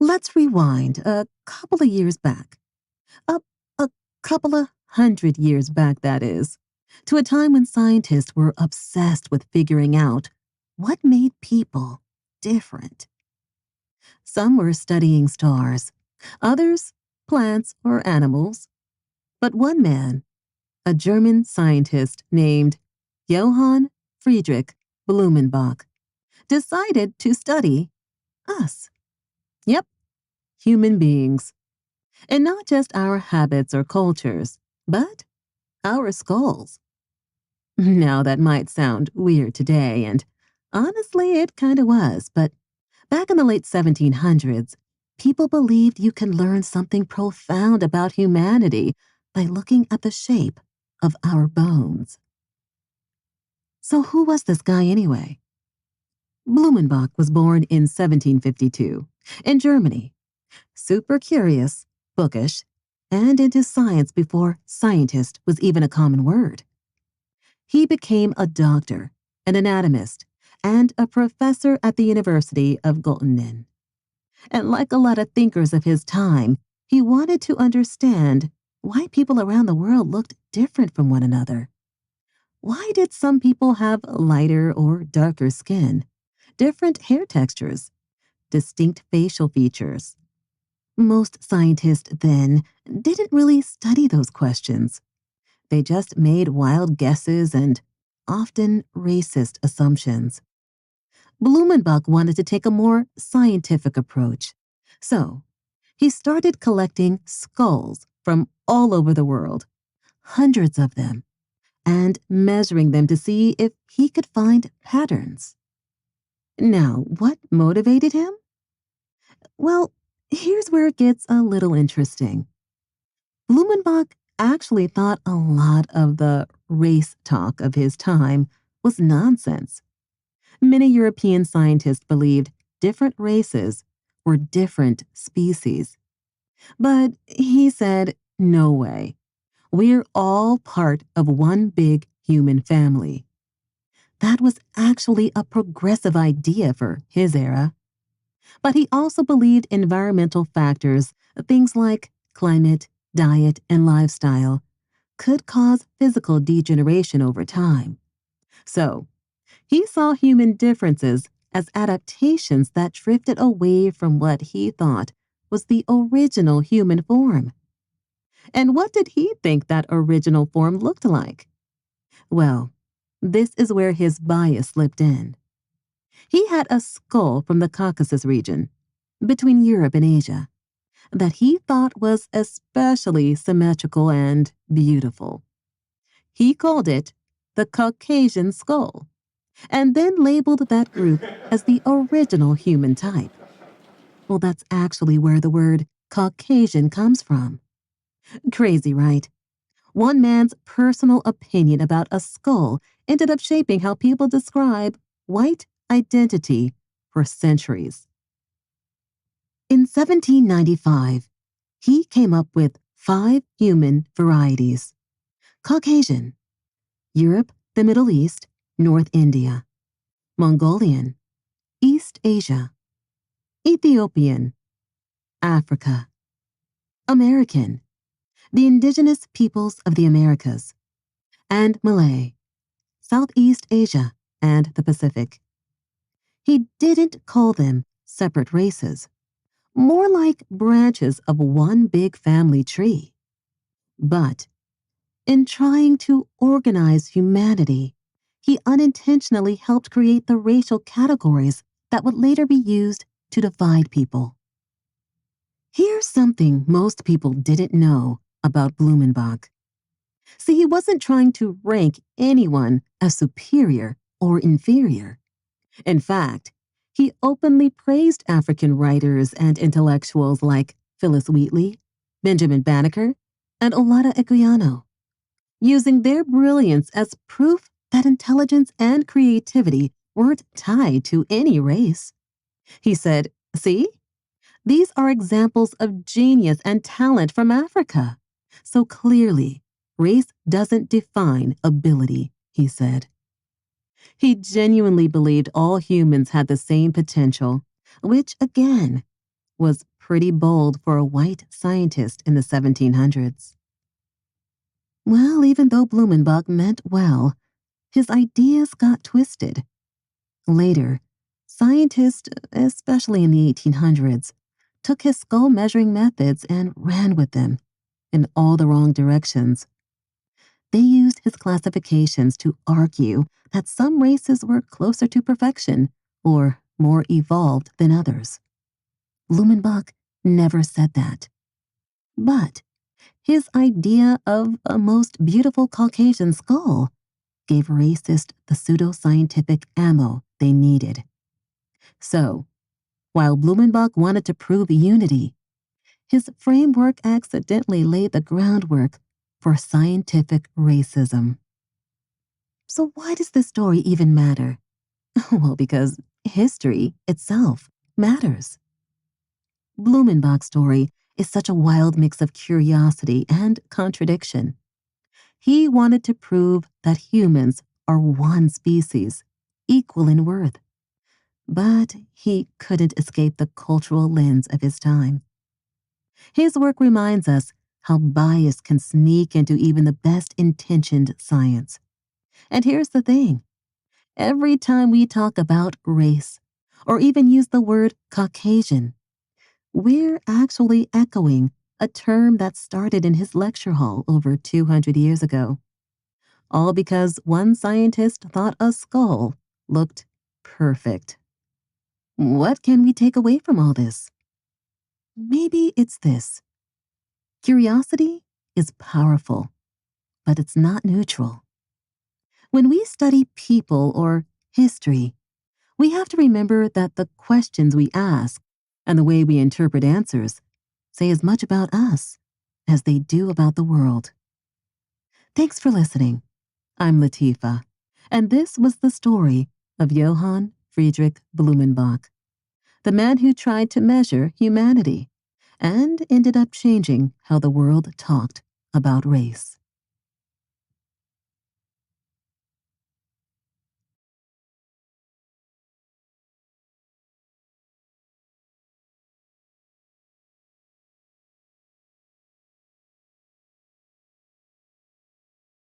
Let's rewind a couple of years back. A, a couple of 100 years back, that is, to a time when scientists were obsessed with figuring out what made people different. Some were studying stars, others plants or animals. But one man, a German scientist named Johann Friedrich Blumenbach, decided to study us. Yep, human beings. And not just our habits or cultures, but our skulls. Now, that might sound weird today, and honestly, it kind of was, but back in the late 1700s, people believed you can learn something profound about humanity by looking at the shape of our bones. So who was this guy anyway? Blumenbach was born in 1752 in Germany. Super curious, bookish, and into science before scientist was even a common word. He became a doctor, an anatomist, and a professor at the University of Göttingen. And like a lot of thinkers of his time, he wanted to understand why people around the world looked different from one another. Why did some people have lighter or darker skin, different hair textures, distinct facial features? Most scientists then didn't really study those questions. They just made wild guesses and often racist assumptions. Blumenbach wanted to take a more scientific approach. So, he started collecting skulls from all over the world, hundreds of them, and measuring them to see if he could find patterns. Now, what motivated him? Well, here's where it gets a little interesting. Blumenbach actually thought a lot of the race talk of his time was nonsense. Many European scientists believed different races were different species. But he said, no way. We're all part of one big human family. That was actually a progressive idea for his era. But he also believed environmental factors, things like climate, diet, and lifestyle, could cause physical degeneration over time. So, he saw human differences as adaptations that drifted away from what he thought was the original human form. And what did he think that original form looked like? Well, this is where his bias slipped in. He had a skull from the Caucasus region, between Europe and Asia, that he thought was especially symmetrical and beautiful. He called it the Caucasian skull, and then labeled that group as the original human type. Well, that's actually where the word Caucasian comes from. Crazy, right? One man's personal opinion about a skull ended up shaping how people describe white identity for centuries. In 1795, he came up with 5 human varieties: Caucasian, Europe, the Middle East, North India; Mongolian, East Asia; Ethiopian, Africa; American, the indigenous peoples of the Americas; and Malay, Southeast Asia and the Pacific. He didn't call them separate races, more like branches of one big family tree. But in trying to organize humanity, he unintentionally helped create the racial categories that would later be used to divide people. Here's something most people didn't know about Blumenbach. See, he wasn't trying to rank anyone as superior or inferior. In fact, he openly praised African writers and intellectuals like Phyllis Wheatley, Benjamin Banneker, and Olaudah Equiano, using their brilliance as proof that intelligence and creativity weren't tied to any race. He said, "See? These are examples of genius and talent from Africa. So clearly, race doesn't define ability," he said. He genuinely believed all humans had the same potential, which, again, was pretty bold for a white scientist in the 1700s. Well, even though Blumenbach meant well, his ideas got twisted. Later, scientists, especially in the 1800s, took his skull measuring methods and ran with them in all the wrong directions. They used his classifications to argue that some races were closer to perfection or more evolved than others. Blumenbach never said that. But his idea of a most beautiful Caucasian skull gave racists the pseudoscientific ammo they needed. So, while Blumenbach wanted to prove unity, his framework accidentally laid the groundwork for scientific racism. So why does this story even matter? Well, because history itself matters. Blumenbach's story is such a wild mix of curiosity and contradiction. He wanted to prove that humans are one species, equal in worth. But he couldn't escape the cultural lens of his time. His work reminds us how bias can sneak into even the best-intentioned science. And here's the thing. Every time we talk about race, or even use the word Caucasian, we're actually echoing a term that started in his lecture hall over 200 years ago. All because one scientist thought a skull looked perfect. What can we take away from all this? Maybe it's this. Curiosity is powerful, but it's not neutral. When we study people or history, we have to remember that the questions we ask and the way we interpret answers say as much about us as they do about the world. Thanks for listening. I'm Latifa, and this was the story of Johann Friedrich Blumenbach, the man who tried to measure humanity and ended up changing how the world talked about race.